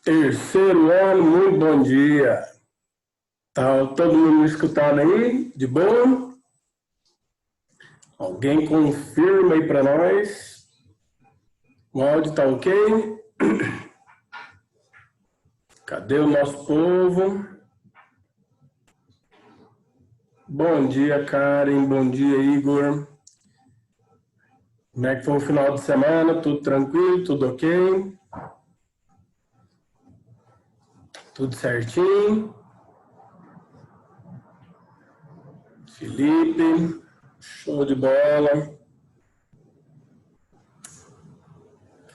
Terceiro ano, muito bom dia. Tá todo mundo me escutando aí? De boa? Alguém confirma aí para nós? O áudio tá ok? Cadê o nosso povo? Bom dia, Karen. Bom dia, Igor. Como é que foi o final de semana? Tudo tranquilo? Tudo ok? Tudo certinho? Felipe, show de bola.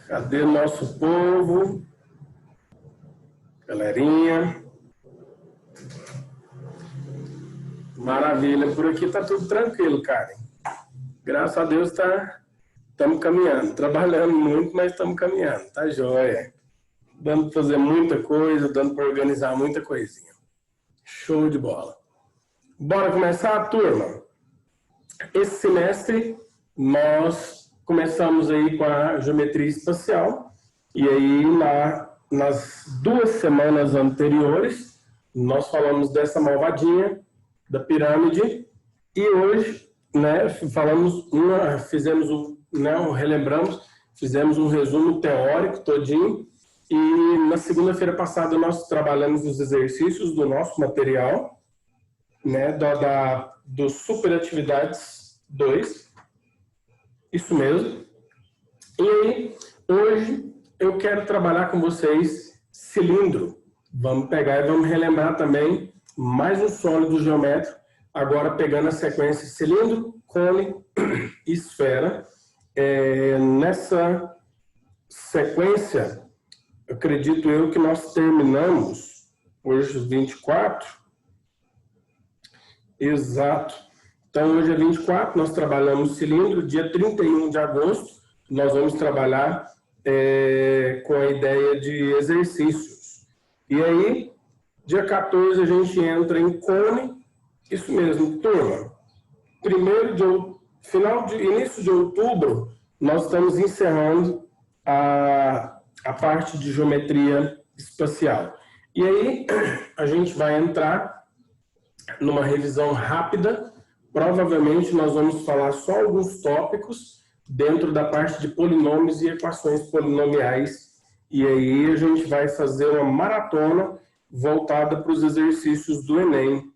Cadê o nosso povo? Galerinha. Maravilha. Por aqui tá tudo tranquilo, Karen. Graças a Deus estamos caminhando. Trabalhando muito, mas estamos caminhando. Tá joia. Dando para fazer muita coisa, dando para organizar muita coisinha. Show de bola. Bora começar, turma? Esse semestre nós começamos aí com a geometria espacial e aí nas 2 semanas anteriores nós falamos dessa malvadinha da pirâmide e hoje, né, relembramos, fizemos um resumo teórico todinho e na segunda-feira passada nós trabalhamos os exercícios do nosso material, né, do Superatividades 2, isso mesmo. E aí, hoje eu quero trabalhar com vocês cilindro. Vamos pegar e vamos relembrar também mais um sólido geométrico, agora pegando a sequência cilindro, cone e esfera. Nessa sequência, acredito eu que nós terminamos hoje os 24. Exato. Então, hoje é 24, nós trabalhamos cilindro. Dia 31 de agosto, nós vamos trabalhar com a ideia de exercícios. E aí, dia 14, a gente entra em cone. Isso mesmo, turma. Início de outubro, nós estamos encerrando a parte de geometria espacial. E aí, a gente vai entrar numa revisão rápida. Provavelmente nós vamos falar só alguns tópicos dentro da parte de polinômios e equações polinomiais. E aí a gente vai fazer uma maratona voltada para os exercícios do Enem.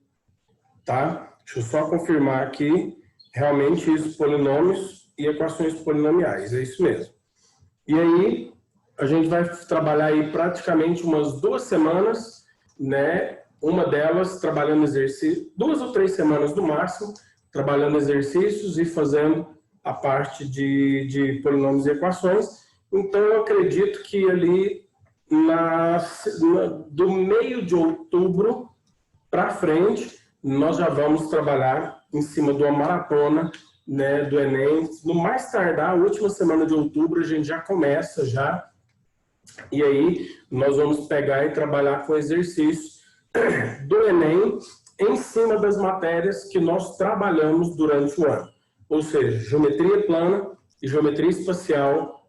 Tá? Deixa eu só confirmar aqui. Realmente isso, polinômios e equações polinomiais. É isso mesmo. E aí a gente vai trabalhar aí praticamente umas 2 semanas, né? Uma delas trabalhando exercício, 2 ou 3 semanas no máximo, trabalhando exercícios e fazendo a parte de polinômios e equações. Então, eu acredito que ali do meio de outubro para frente, nós já vamos trabalhar em cima de uma maratona, né, do Enem. No mais tardar, a última semana de outubro, a gente já começa já. E aí, nós vamos pegar e trabalhar com exercícios do Enem em cima das matérias que nós trabalhamos durante o ano. Ou seja, geometria plana e geometria espacial,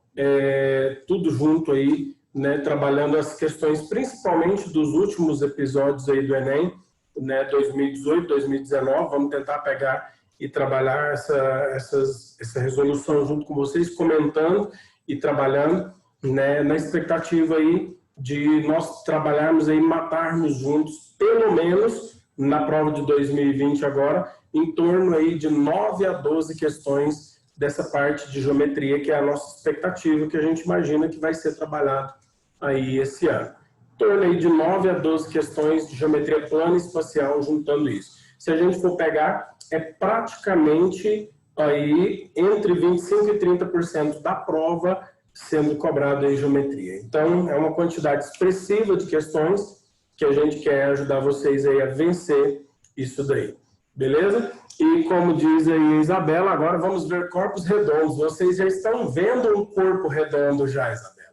tudo junto aí, né, trabalhando as questões principalmente dos últimos episódios aí do Enem, né, 2018, 2019, vamos tentar pegar e trabalhar essa resolução junto com vocês, comentando e trabalhando, né, na expectativa aí de nós trabalharmos aí, matarmos juntos, pelo menos na prova de 2020 agora, em torno aí de 9 a 12 questões dessa parte de geometria, que é a nossa expectativa, que a gente imagina que vai ser trabalhado aí esse ano. Em torno aí de 9 a 12 questões de geometria plana e espacial, juntando isso. Se a gente for pegar, é praticamente aí entre 25% e 30% da prova sendo cobrado em geometria. Então, é uma quantidade expressiva de questões que a gente quer ajudar vocês aí a vencer isso daí. Beleza? E como diz aí a Isabela, agora vamos ver corpos redondos. Vocês já estão vendo um corpo redondo já, Isabela.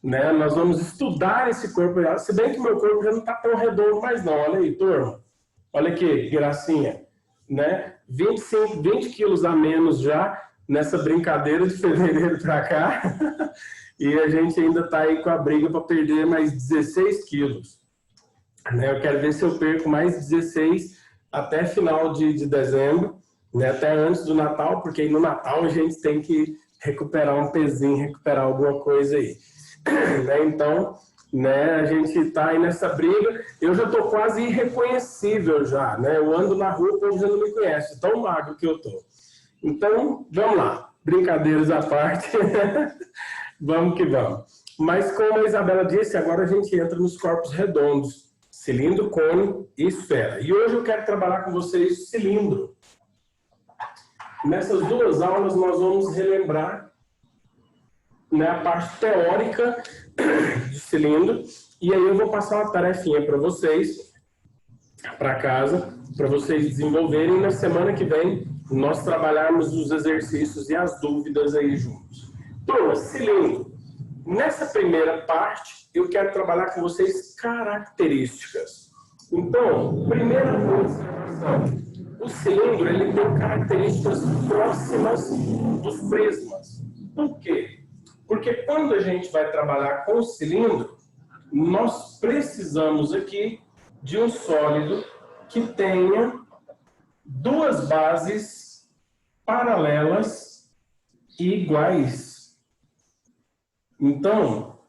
Né? Nós vamos estudar esse corpo redondo. Se bem que meu corpo já não está tão redondo mais não. Olha aí, turma. Olha aqui, gracinha. Né? 20 quilos a menos já nessa brincadeira de fevereiro para cá. E a gente ainda está aí com a briga para perder mais 16 quilos. Né? Eu quero ver se eu perco mais 16 até final de dezembro, né? Até antes do Natal, porque no Natal a gente tem que recuperar um pezinho, recuperar alguma coisa aí. Né? Então, né, a gente está aí nessa briga. Eu já estou quase irreconhecível já, né? Eu ando na rua, o povo já não me conhece, tão magro que eu estou. Então, vamos lá. Brincadeiras à parte. Vamos que vamos. Mas como a Isabela disse, agora a gente entra nos corpos redondos. Cilindro, cone e esfera. E hoje eu quero trabalhar com vocês cilindro. Nessas duas aulas nós vamos relembrar, né, a parte teórica do cilindro. E aí eu vou passar uma tarefinha para vocês, para casa, para vocês desenvolverem. E na semana que vem nós trabalharmos os exercícios e as dúvidas aí juntos. Turma, cilindro. Nessa primeira parte, eu quero trabalhar com vocês características. Então, primeira observação. O cilindro ele tem características próximas dos prismas. Por quê? Porque quando a gente vai trabalhar com o cilindro, nós precisamos aqui de um sólido que tenha duas bases paralelas e iguais. Então,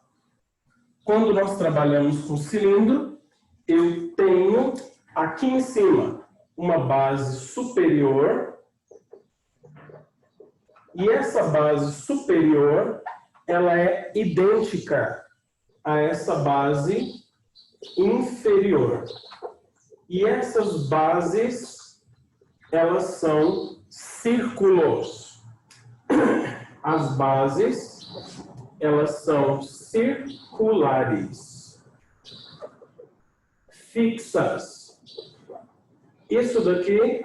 quando nós trabalhamos com cilindro, eu tenho aqui em cima uma base superior e essa base superior ela é idêntica a essa base inferior. E essas bases elas são círculos. As bases elas são circulares, fixas. Isso daqui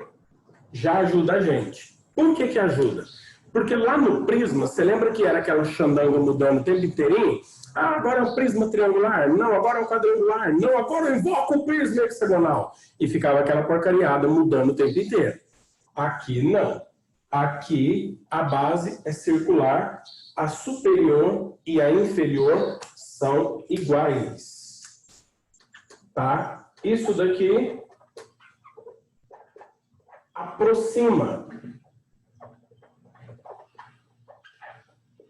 já ajuda a gente. Por que que ajuda? Porque lá no prisma, você lembra que era aquela xandanga mudando o tempo inteirinho? Ah, agora é um prisma triangular. Não, agora é um quadrangular. Não, agora eu invoco o prisma hexagonal. E ficava aquela porcariada mudando o tempo inteiro. Aqui não. Aqui a base é circular, a superior e a inferior são iguais. Tá? Isso daqui aproxima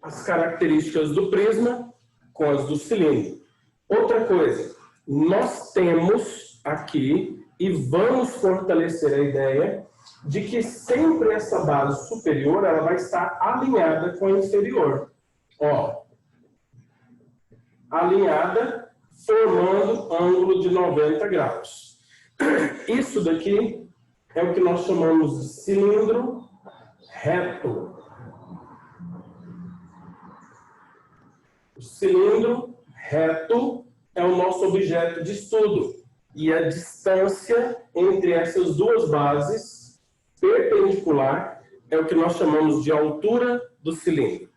as características do prisma com as do cilindro. Outra coisa, nós temos aqui, e vamos fortalecer a ideia, de que sempre essa base superior ela vai estar alinhada com a inferior. Ó, alinhada, formando ângulo de 90 graus. Isso daqui é o que nós chamamos de cilindro reto. O cilindro reto é o nosso objeto de estudo. E a distância entre essas duas bases, perpendicular, é o que nós chamamos de altura do cilindro.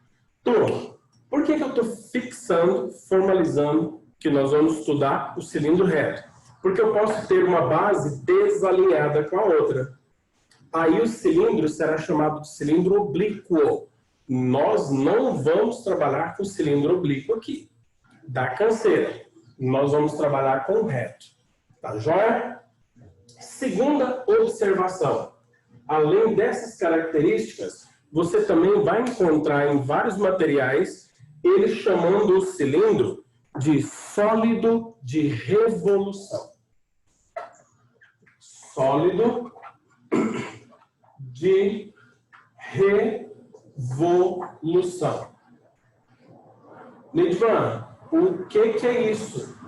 Turma, por que eu estou fixando, formalizando, que nós vamos estudar o cilindro reto? Porque eu posso ter uma base desalinhada com a outra. Aí o cilindro será chamado de cilindro oblíquo. Nós não vamos trabalhar com cilindro oblíquo aqui. Dá canseira. Nós vamos trabalhar com reto. Tá joia? Segunda observação. Além dessas características, você também vai encontrar em vários materiais ele chamando o cilindro de sólido de revolução. Sólido de revolução. Nidvan, o que é isso?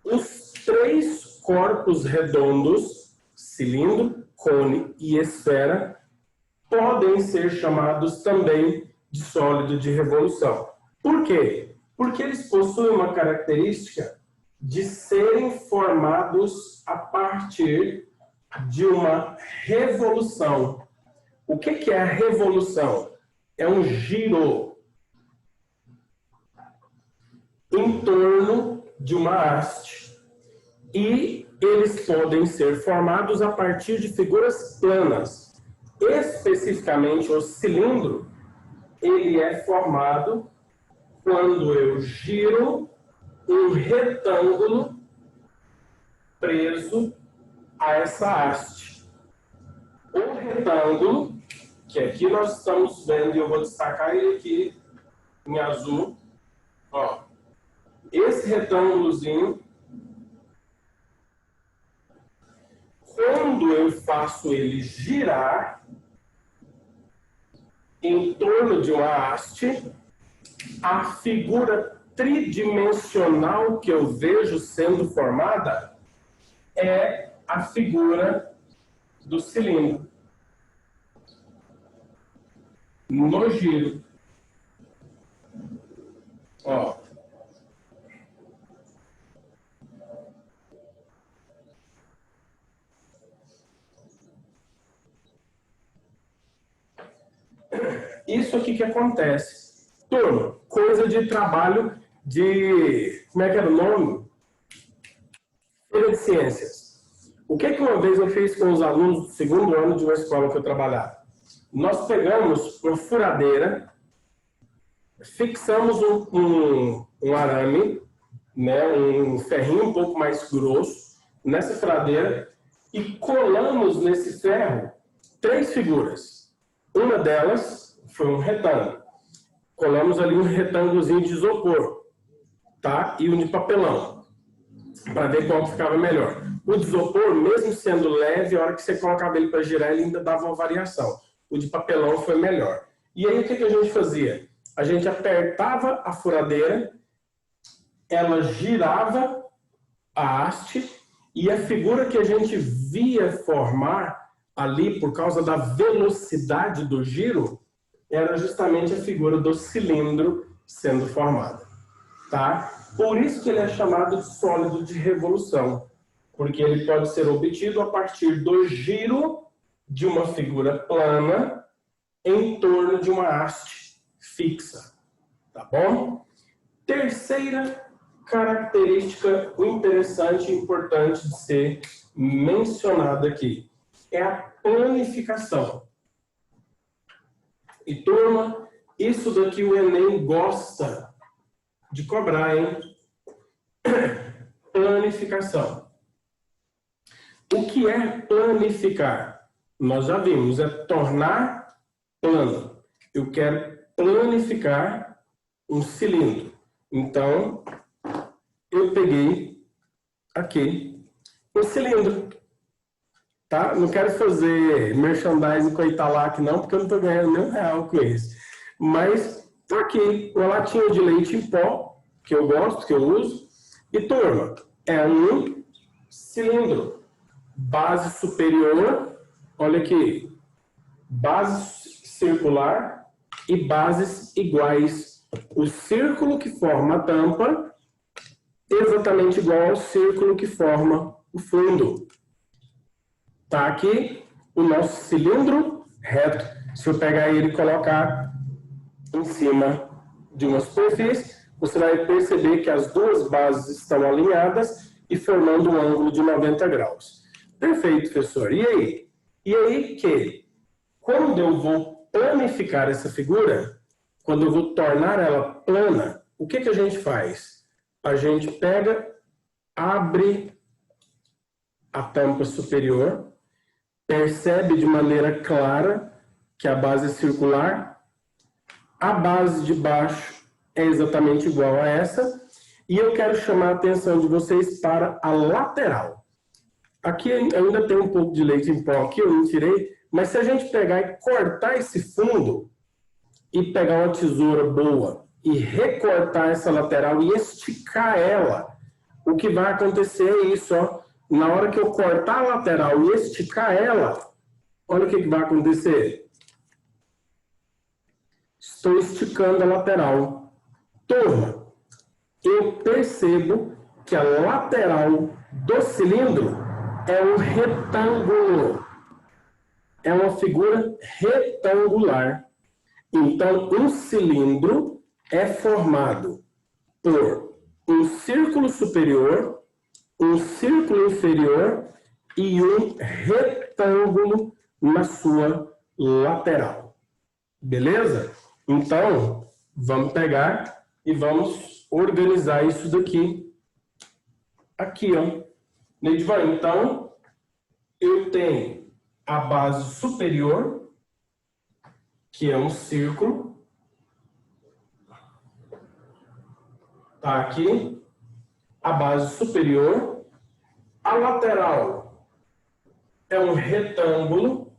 Os três corpos redondos, cilindro, cone e esfera, podem ser chamados também de sólido de revolução. Por quê? Porque eles possuem uma característica de serem formados a partir de uma revolução. O que é a revolução? É um giro em torno de uma haste. E eles podem ser formados a partir de figuras planas. Especificamente, o cilindro ele é formado quando eu giro um retângulo preso a essa haste. O retângulo, que aqui nós estamos vendo, e eu vou destacar ele aqui em azul, ó. Esse retângulozinho, quando eu faço ele girar em torno de uma haste, a figura tridimensional que eu vejo sendo formada é a figura do cilindro no giro. Ó. Isso aqui que acontece. Turma, coisa de trabalho de... Como é que era o nome? Feira de Ciências. O que uma vez eu fiz com os alunos do segundo ano de uma escola que eu trabalhava? Nós pegamos uma furadeira, fixamos um arame, né, um ferrinho um pouco mais grosso, nessa furadeira, e colamos nesse ferro 3 figuras. Uma delas foi um retângulo. Colamos ali um retângulozinho de isopor, tá? E um de papelão, para ver qual ficava melhor. O de isopor, mesmo sendo leve, a hora que você colocava ele para girar, ele ainda dava uma variação. O de papelão foi melhor. E aí, o que a gente fazia? A gente apertava a furadeira, ela girava a haste, e a figura que a gente via formar ali, por causa da velocidade do giro, era justamente a figura do cilindro sendo formada. Tá? Por isso que ele é chamado de sólido de revolução, porque ele pode ser obtido a partir do giro de uma figura plana em torno de uma haste fixa. Tá bom? Terceira característica interessante e importante de ser mencionada aqui é a planificação. E, turma, isso daqui o Enem gosta de cobrar, hein? Planificação. O que é planificar? Nós já vimos, é tornar plano. Eu quero planificar um cilindro. Então, eu peguei aqui um cilindro. Tá? Não quero fazer merchandising com a Italac não, porque eu não estou ganhando nem R$1 com isso. Mas tá aqui, uma latinha de leite em pó, que eu gosto, que eu uso. E, turma, é um cilindro. Base superior, olha aqui, base circular e bases iguais. O círculo que forma a tampa exatamente igual ao círculo que forma o fundo. Tá aqui o nosso cilindro reto. Se eu pegar ele e colocar em cima de uma superfície, você vai perceber que as duas bases estão alinhadas e formando um ângulo de 90 graus. Perfeito, professor. E aí? E aí que, quando eu vou planificar essa figura, quando eu vou tornar ela plana, o que a gente faz? A gente pega, abre a tampa superior, percebe de maneira clara que a base é circular, a base de baixo é exatamente igual a essa, e eu quero chamar a atenção de vocês para a lateral. Aqui eu ainda tem um pouco de leite em pó aqui, eu não tirei, mas se a gente pegar e cortar esse fundo, e pegar uma tesoura boa e recortar essa lateral e esticar ela, o que vai acontecer é isso, ó. Na hora que eu cortar a lateral e esticar ela, olha o que vai acontecer. Estou esticando a lateral. Turma, eu percebo que a lateral do cilindro é um retângulo. É uma figura retangular. Então, um cilindro é formado por um círculo superior, um círculo inferior e um retângulo na sua lateral. Beleza? Então, vamos pegar e vamos organizar isso daqui. Aqui, ó. Neidivan, então, eu tenho a base superior, que é um círculo. Tá aqui. A base superior. A lateral é um retângulo.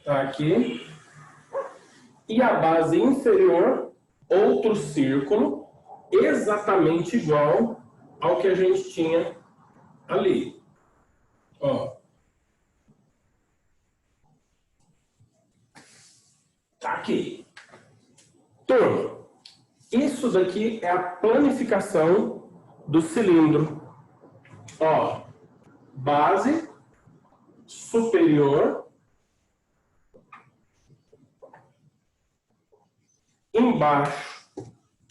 Tá aqui. E a base inferior, outro círculo, exatamente igual ao que a gente tinha ali. Ó. Tá aqui. Turma, isso daqui é a planificação do cilindro. Ó, base superior, embaixo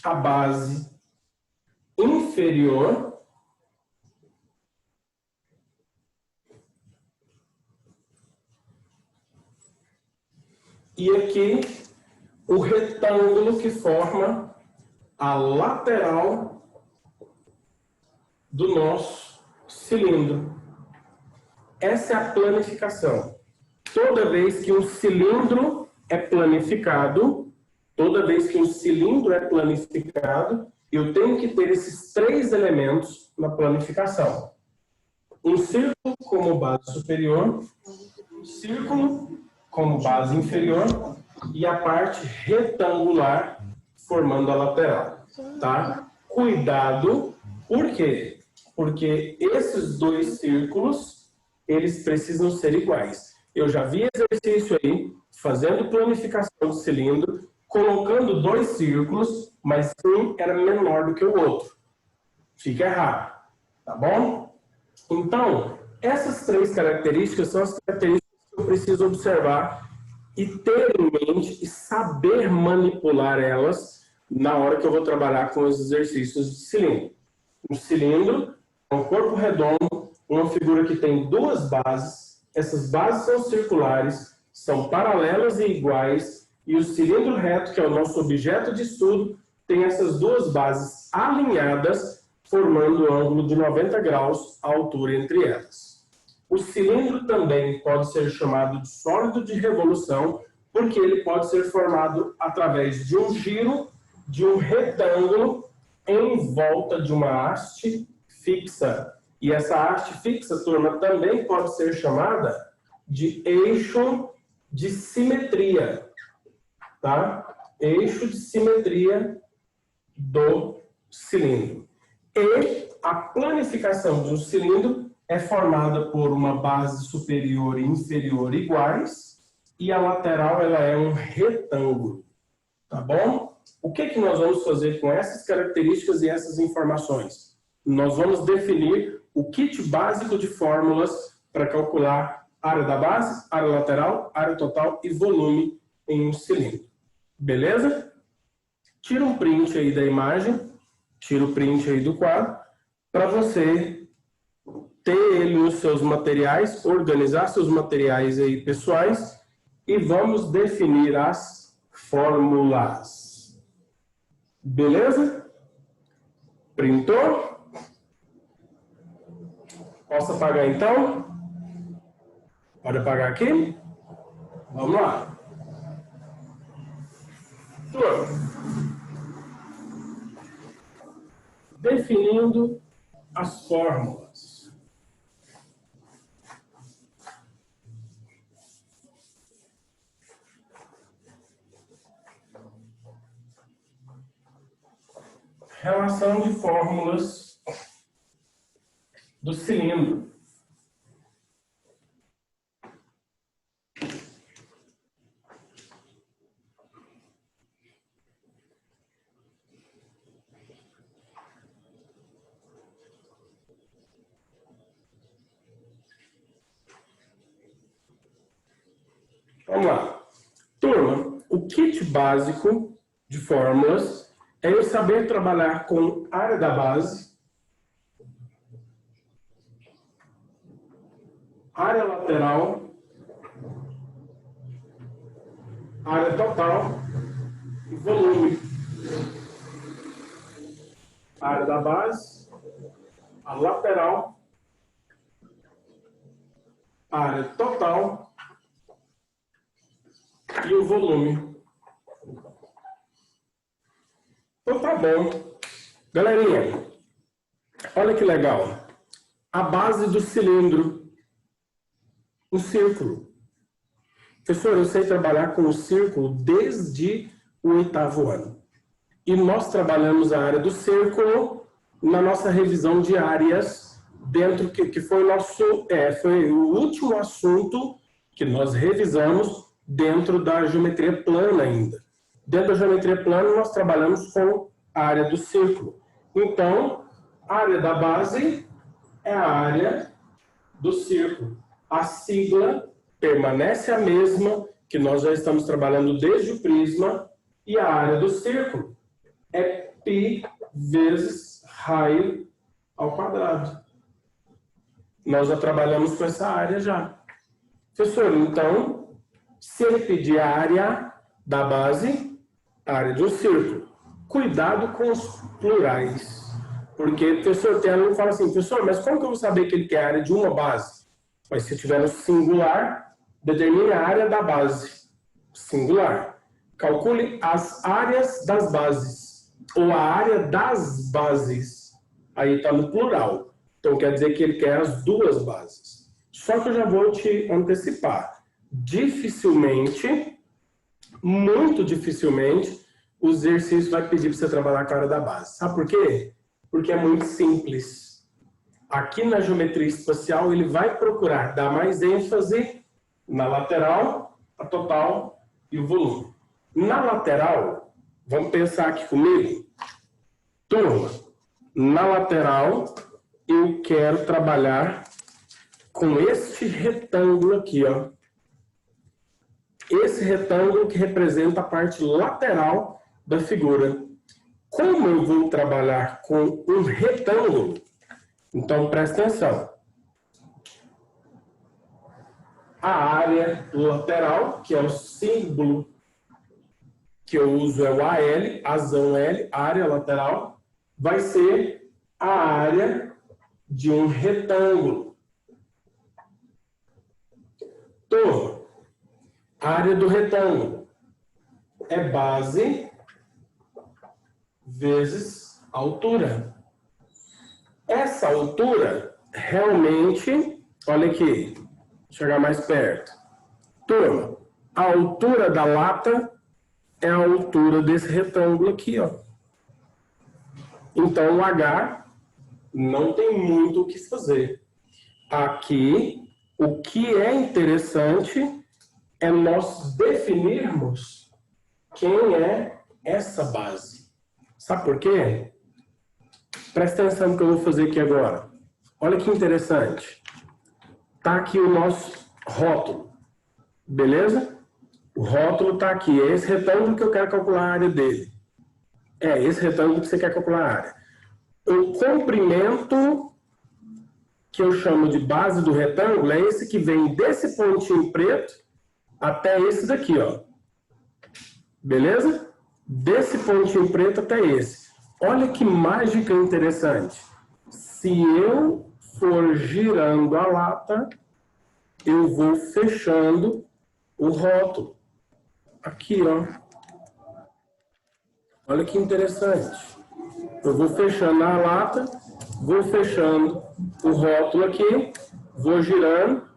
a base inferior, e aqui o retângulo que forma a lateral do nosso cilindro. Essa é a planificação. Toda vez que um cilindro é planificado, eu tenho que ter esses três elementos na planificação. Um círculo como base superior, um círculo como base inferior e a parte retangular formando a lateral, tá? Cuidado, por quê? Porque esses dois círculos, eles precisam ser iguais. Eu já vi exercício aí, fazendo planificação do cilindro, colocando dois círculos, mas um era menor do que o outro. Fica errado, tá bom? Então, essas três características são as características que eu preciso observar e ter em mente e saber manipular elas na hora que eu vou trabalhar com os exercícios de cilindro. Um cilindro é um corpo redondo, uma figura que tem duas bases. Essas bases são circulares, são paralelas e iguais, e o cilindro reto, que é o nosso objeto de estudo, tem essas duas bases alinhadas, formando um ângulo de 90 graus a altura entre elas. O cilindro também pode ser chamado de sólido de revolução, porque ele pode ser formado através de um giro de um retângulo em volta de uma haste fixa. E essa haste fixa, turma, também pode ser chamada de eixo de simetria, tá? Eixo de simetria do cilindro. E a planificação de um cilindro é formada por uma base superior e inferior iguais, e a lateral ela é um retângulo, tá bom? O que nós vamos fazer com essas características e essas informações? Nós vamos definir o kit básico de fórmulas para calcular área da base, área lateral, área total e volume em um cilindro. Beleza? Tira um print aí da imagem, tira o print aí do quadro, para você ter ele nos seus materiais, organizar seus materiais aí pessoais e vamos definir as fórmulas. Beleza? Printou? Posso apagar então? Pode apagar aqui? Vamos lá. Definindo as fórmulas. Relação de fórmulas do cilindro. Vamos lá. Turma, o kit básico de fórmulas é eu saber trabalhar com área da base, área lateral, área total e volume. A área da base, a lateral, a área total e o volume. Então tá bom. Galerinha, olha que legal. A base do cilindro, o círculo. Professor, eu sei trabalhar com o círculo desde o 8º ano. E nós trabalhamos a área do círculo na nossa revisão de áreas, dentro que foi foi o último assunto que nós revisamos dentro da geometria plana ainda. Dentro da geometria plana, nós trabalhamos com a área do círculo. Então, a área da base é a área do círculo. A sigla permanece a mesma, que nós já estamos trabalhando desde o prisma, e a área do círculo é π vezes raio ao quadrado. Nós já trabalhamos com essa área já. Professor, então, se ele pedir a área da base, a área do círculo, cuidado com os plurais. Porque o professor tem aluno que fala assim, professor, mas como que eu vou saber que ele quer a área de uma base? Mas se tiver no singular, determine a área da base. Singular. Calcule as áreas das bases. Ou a área das bases. Aí está no plural. Então quer dizer que ele quer as duas bases. Só que eu já vou te antecipar. Dificilmente, muito dificilmente, o exercício vai pedir para você trabalhar com a área da base. Sabe por quê? Porque é muito simples. Aqui na geometria espacial, ele vai procurar dar mais ênfase na lateral, a total e o volume. Na lateral, vamos pensar aqui comigo? Turma, na lateral, eu quero trabalhar com este retângulo aqui, ó. Esse retângulo que representa a parte lateral da figura. Como eu vou trabalhar com um retângulo? Então, presta atenção. A área lateral, que é o símbolo que eu uso, é o AL, azão L, área lateral, vai ser a área de um retângulo. Turma, a área do retângulo é base vezes altura. Essa altura, realmente, olha aqui, vou chegar mais perto. Turma, a altura da lata é a altura desse retângulo aqui, ó. Então, o H não tem muito o que fazer. Aqui, o que é interessante é nós definirmos quem é essa base. Sabe por quê? Presta atenção no que eu vou fazer aqui agora. Olha que interessante. Tá aqui o nosso rótulo. Beleza? O rótulo tá aqui. É esse retângulo que eu quero calcular a área dele. É esse retângulo que você quer calcular a área. O comprimento que eu chamo de base do retângulo é esse que vem desse pontinho preto até esse daqui, ó. Beleza? Desse pontinho preto até esse. Olha que mágica interessante. Se eu for girando a lata, eu vou fechando o rótulo. Aqui, ó. Olha que interessante. Eu vou fechando a lata, vou fechando o rótulo aqui, vou girando.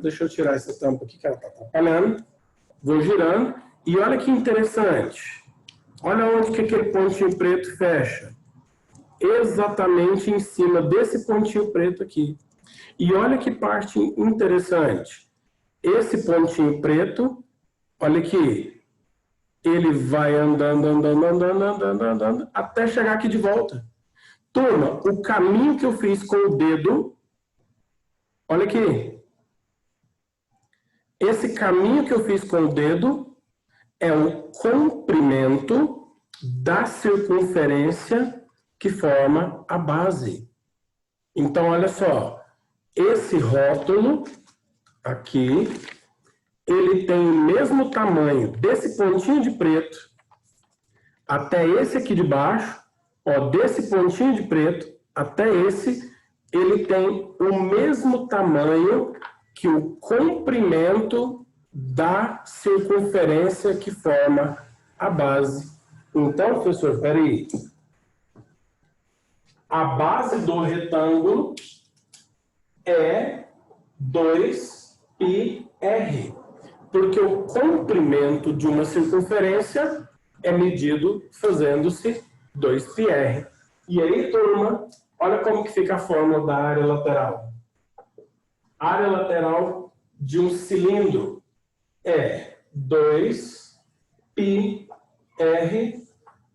Deixa eu tirar essa tampa aqui que ela está atrapalhando. Vou girando. E olha que interessante. Olha onde que aquele pontinho preto fecha. Exatamente em cima desse pontinho preto aqui. E olha que parte interessante. Esse pontinho preto, olha aqui. Ele vai andando, até chegar aqui de volta. Turma, o caminho que eu fiz com o dedo, olha aqui. Esse caminho que eu fiz com o dedo é o comprimento da circunferência que forma a base. Então, olha só. esse rótulo aqui, ele tem o mesmo tamanho desse pontinho de preto até esse aqui de baixo, ó, desse pontinho de preto até esse, ele tem o mesmo tamanho que o comprimento da circunferência que forma a base. Então, professor, espera aí. A base do retângulo é 2πr, porque o comprimento de uma circunferência é medido fazendo-se 2πr. E aí, turma, olha como que fica a fórmula da área lateral. A área lateral de um cilindro é 2πr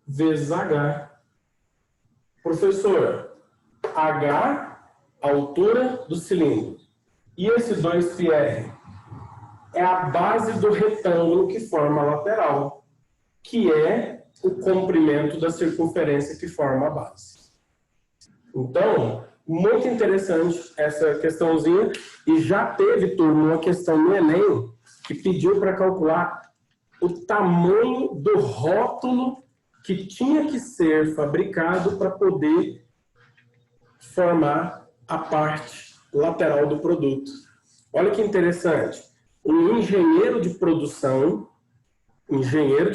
vezes h. Professor, h, a altura do cilindro. E esse 2πr é a base do retângulo que forma a lateral, que é o comprimento da circunferência que forma a base. Então, muito interessante essa questãozinha. E já teve, turma, uma questão no Enem que pediu para calcular o tamanho do rótulo que tinha que ser fabricado para poder formar a parte lateral do produto. Olha que interessante. Um engenheiro de produção, engenheiro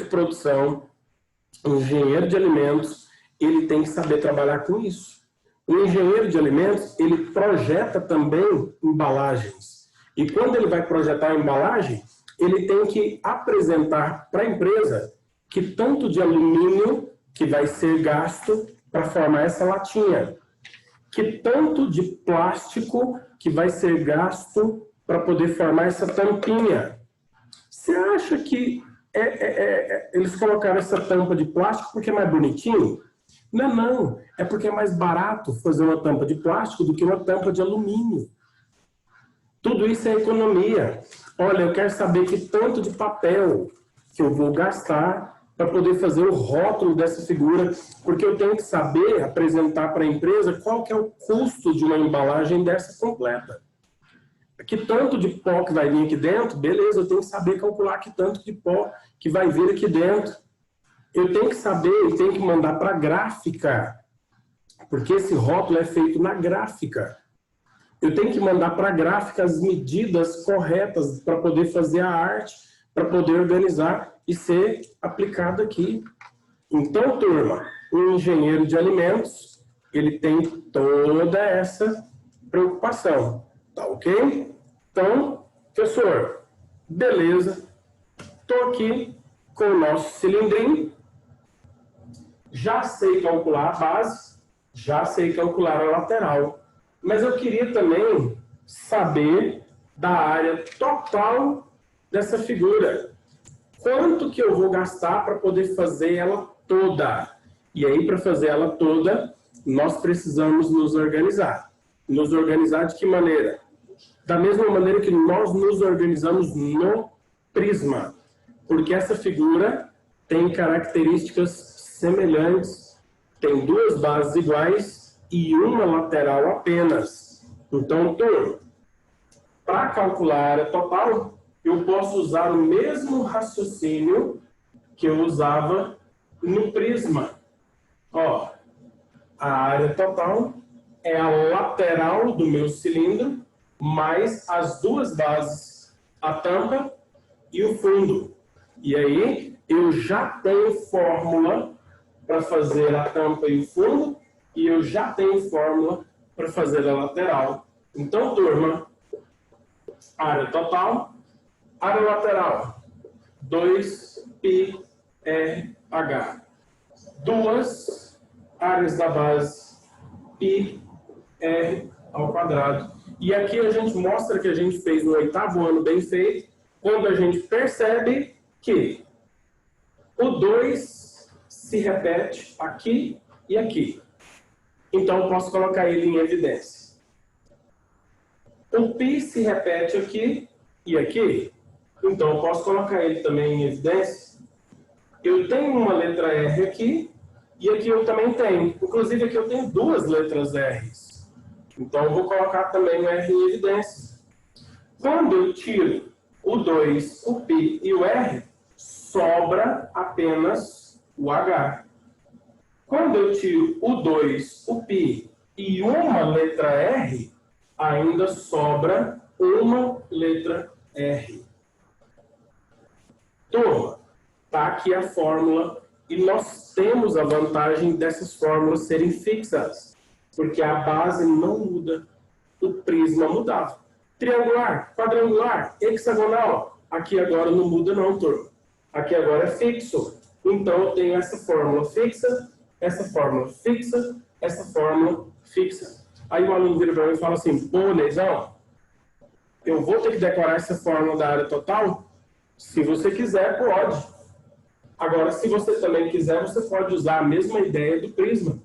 de alimentos, ele tem que saber trabalhar com isso. O engenheiro de alimentos, ele projeta também embalagens. E quando ele vai projetar a embalagem, ele tem que apresentar para a empresa que tanto de alumínio que vai ser gasto para formar essa latinha, que tanto de plástico que vai ser gasto para poder formar essa tampinha. Você acha que eles colocaram essa tampa de plástico porque é mais bonitinho? Não, não. É porque é mais barato fazer uma tampa de plástico do que uma tampa de alumínio. Tudo isso é economia. Olha, eu quero saber que tanto de papel que eu vou gastar para poder fazer o rótulo dessa figura, porque eu tenho que saber apresentar para a empresa qual que é o custo de uma embalagem dessa completa. Que tanto de pó que vai vir aqui dentro, beleza, eu tenho que saber calcular que tanto de pó que vai vir aqui dentro. Eu tenho que saber, eu tenho que mandar para a gráfica, porque esse rótulo é feito na gráfica. Eu tenho que mandar para a gráfica as medidas corretas para poder fazer a arte, para poder organizar e ser aplicado aqui. Então, turma, o engenheiro de alimentos, ele tem toda essa preocupação, tá ok? Então, professor, beleza, estou aqui com o nosso cilindrinho, já sei calcular a base, já sei calcular a lateral, mas eu queria também saber da área total dessa figura. Quanto que eu vou gastar para poder fazer ela toda? E aí, para fazer ela toda, nós precisamos nos organizar. Nos organizar de que maneira? Da mesma maneira que nós nos organizamos no prisma. Porque essa figura tem características semelhantes, tem duas bases iguais e uma lateral apenas. Então, turma, para calcular a área total, eu posso usar o mesmo raciocínio que eu usava no prisma. Ó, a área total é a lateral do meu cilindro, mais as duas bases, a tampa e o fundo. E aí, eu já tenho fórmula para fazer a tampa e o fundo, e eu já tenho fórmula para fazer a lateral. Então, turma, área total, área lateral, 2πrh. Duas áreas da base, πr ao quadrado. E aqui a gente mostra que a gente fez no 8º ano bem feito, quando a gente percebe que o 2 se repete aqui e aqui. Então, eu posso colocar ele em evidência. O π se repete aqui e aqui. Então, eu posso colocar ele também em evidência. Eu tenho uma letra R aqui e aqui eu também tenho. Inclusive, aqui eu tenho duas letras R's. Então, eu vou colocar também o R em evidência. Quando eu tiro o 2, o π e o R, sobra apenas o H. Quando eu tiro o 2, o π e uma letra R, ainda sobra uma letra R. Turma, está aqui a fórmula e nós temos a vantagem dessas fórmulas serem fixas, porque a base não muda, o prisma mudava. Triangular, quadrangular, hexagonal, aqui agora não muda não, turma. Aqui agora é fixo. Então, eu tenho essa fórmula fixa, essa fórmula fixa, essa fórmula fixa. Aí o aluno vira para mim e fala assim, pô, Neizão, eu vou ter que decorar essa fórmula da área total? Se você quiser, pode. Agora, se você também quiser, você pode usar a mesma ideia do prisma.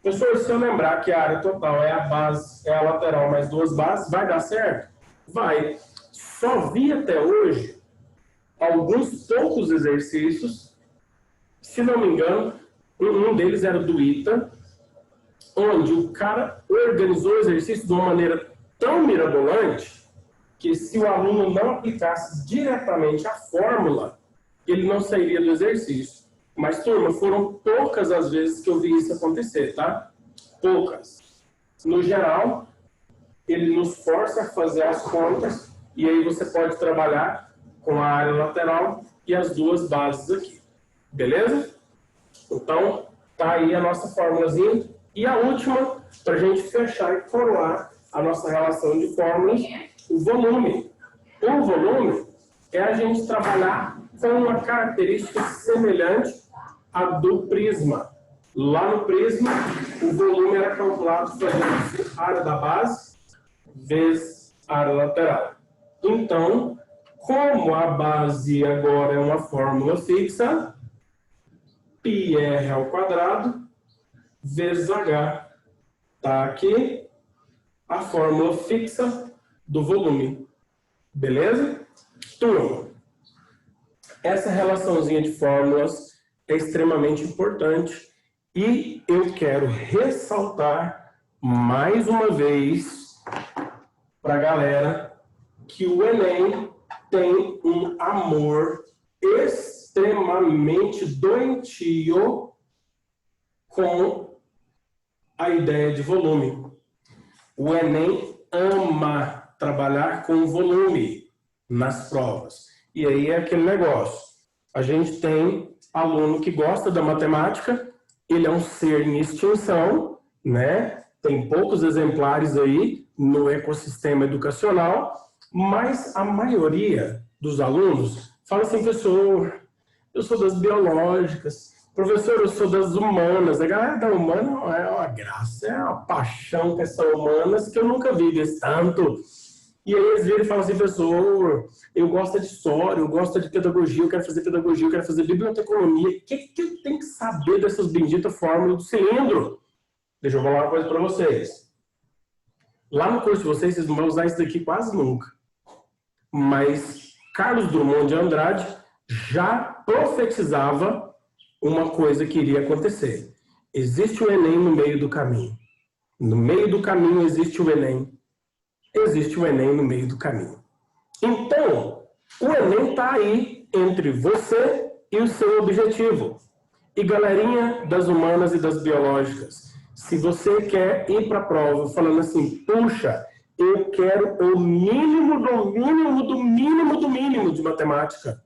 Professor, se eu lembrar que a área total é a base, é a lateral mais duas bases, vai dar certo? Vai. Só vi até hoje alguns poucos exercícios, se não me engano, um deles era do ITA, onde o cara organizou o exercício de uma maneira tão mirabolante que se o aluno não aplicasse diretamente a fórmula, ele não sairia do exercício. Mas, turma, foram poucas as vezes que eu vi isso acontecer, tá? Poucas. No geral, ele nos força a fazer as contas e aí você pode trabalhar com a área lateral e as duas bases aqui. Beleza? Então, tá aí a nossa fórmulazinha. E a última, para a gente fechar e coroar a nossa relação de fórmulas, o volume. O volume é a gente trabalhar com uma característica semelhante à do prisma. Lá no prisma, o volume era calculado fazendo a área da base vezes a área lateral. Então, como a base agora é uma fórmula fixa, πr ao quadrado vezes h. Está aqui a fórmula fixa do volume. Beleza? Turma, essa relaçãozinha de fórmulas é extremamente importante e eu quero ressaltar mais uma vez para a galera que o Enem tem um amor extremamente doentio com a ideia de volume. O Enem ama trabalhar com volume nas provas. E aí é aquele negócio. A gente tem aluno que gosta da matemática, ele é um ser em extinção, né? Tem poucos exemplares aí no ecossistema educacional, mas a maioria dos alunos fala assim, professor, eu sou das biológicas, professor, eu sou das humanas. A galera da humana é uma graça, é uma paixão com essa humanas que eu nunca vi desse tanto. E aí eles viram e falam assim, professor, eu gosto de história, eu gosto de pedagogia, eu quero fazer pedagogia, eu quero fazer biblioteconomia. O que eu tenho que saber dessas benditas fórmulas do cilindro? Deixa eu falar uma coisa para vocês. Lá no curso de vocês não vão usar isso daqui quase nunca. Mas Carlos Drummond de Andrade já profetizava uma coisa que iria acontecer. Existe o Enem no meio do caminho. No meio do caminho existe o Enem. Existe o Enem no meio do caminho. Então, o Enem está aí entre você e o seu objetivo. E galerinha das humanas e das biológicas, se você quer ir para a prova falando assim, puxa, eu quero o mínimo do mínimo do mínimo do mínimo de matemática.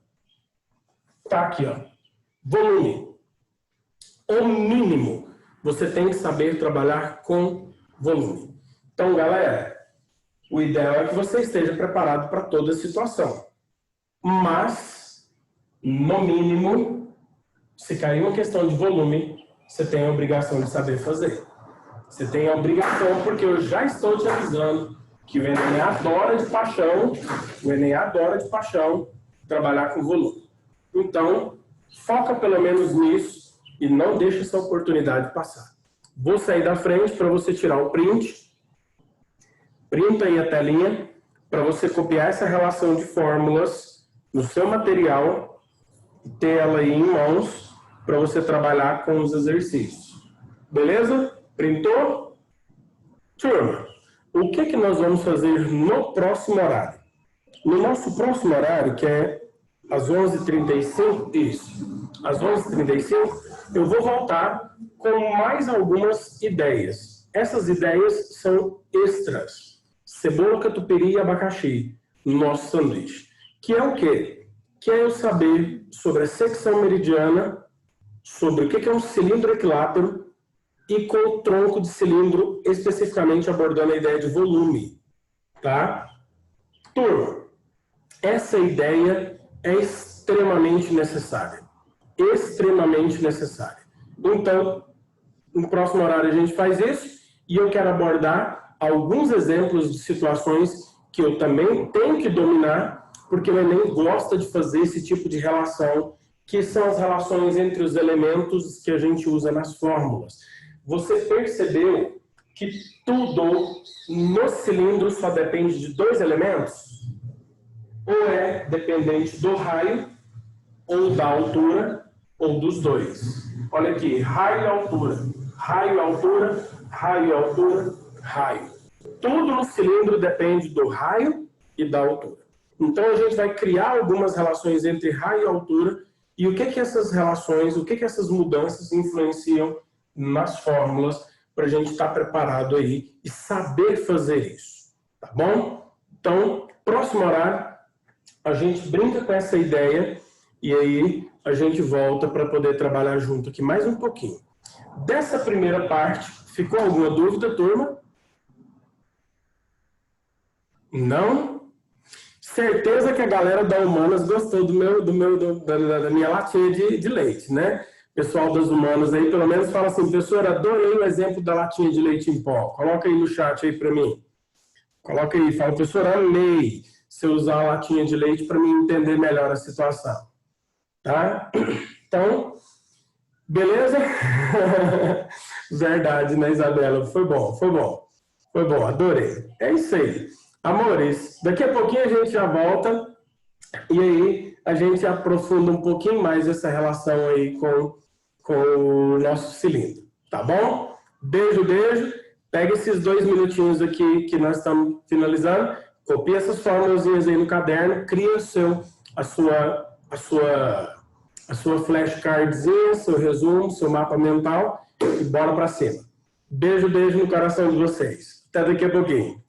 Tá aqui, ó. Volume. O mínimo. Você tem que saber trabalhar com volume. Então, galera, o ideal é que você esteja preparado para toda situação. Mas, no mínimo, se cair uma questão de volume, você tem a obrigação de saber fazer. Você tem a obrigação, porque eu já estou te avisando que o Enem adora de paixão, trabalhar com volume. Então, foca pelo menos nisso e não deixe essa oportunidade passar. Vou sair da frente para você tirar o print. Printa aí a telinha para você copiar essa relação de fórmulas no seu material e ter ela aí em mãos para você trabalhar com os exercícios. Beleza? Printou? Turma, o que nós vamos fazer no próximo horário? No nosso próximo horário, que é às 11h35, isso, às 11h35, eu vou voltar com mais algumas ideias. Essas ideias são extras. Cebola, catupiry e abacaxi no nosso sanduíche. Que é o quê? Que é eu saber sobre a secção meridiana, sobre o que é um cilindro equilátero e com o tronco de cilindro, especificamente abordando a ideia de volume. Tá? Turma, essa ideia é extremamente necessária. Extremamente necessária. Então, no próximo horário a gente faz isso e eu quero abordar alguns exemplos de situações que eu também tenho que dominar, porque o Enem gosta de fazer esse tipo de relação, que são as relações entre os elementos que a gente usa nas fórmulas. Você percebeu que tudo no cilindro só depende de dois elementos? Ou é dependente do raio, ou da altura, ou dos dois. Olha aqui, raio e altura, raio e altura, raio e altura, raio. Tudo no cilindro depende do raio e da altura. Então a gente vai criar algumas relações entre raio e altura e o que essas relações, o que essas mudanças influenciam nas fórmulas para a gente estar preparado aí e saber fazer isso, tá bom? Então, próximo horário, a gente brinca com essa ideia e aí a gente volta para poder trabalhar junto aqui mais um pouquinho. Dessa primeira parte, ficou alguma dúvida, turma? Não? Certeza que a galera da Humanas gostou da minha latinha de leite, né? Pessoal das Humanas aí, pelo menos fala assim, professor, adorei o exemplo da latinha de leite em pó. Coloca aí no chat aí para mim. Coloca aí, fala, professor, amei se eu usar a latinha de leite para me entender melhor a situação. Tá? Então, beleza? Verdade, né, Isabela? Foi bom, foi bom. Foi bom, adorei. É isso aí. Amores, daqui a pouquinho a gente já volta e aí a gente aprofunda um pouquinho mais essa relação aí com o nosso cilindro, tá bom? Beijo, beijo. Pega esses 2 minutinhos aqui que nós estamos finalizando, copia essas formulazinhas aí no caderno, cria a sua flashcardzinha, seu resumo, seu mapa mental e bora pra cima. Beijo, beijo no coração de vocês. Até daqui a pouquinho.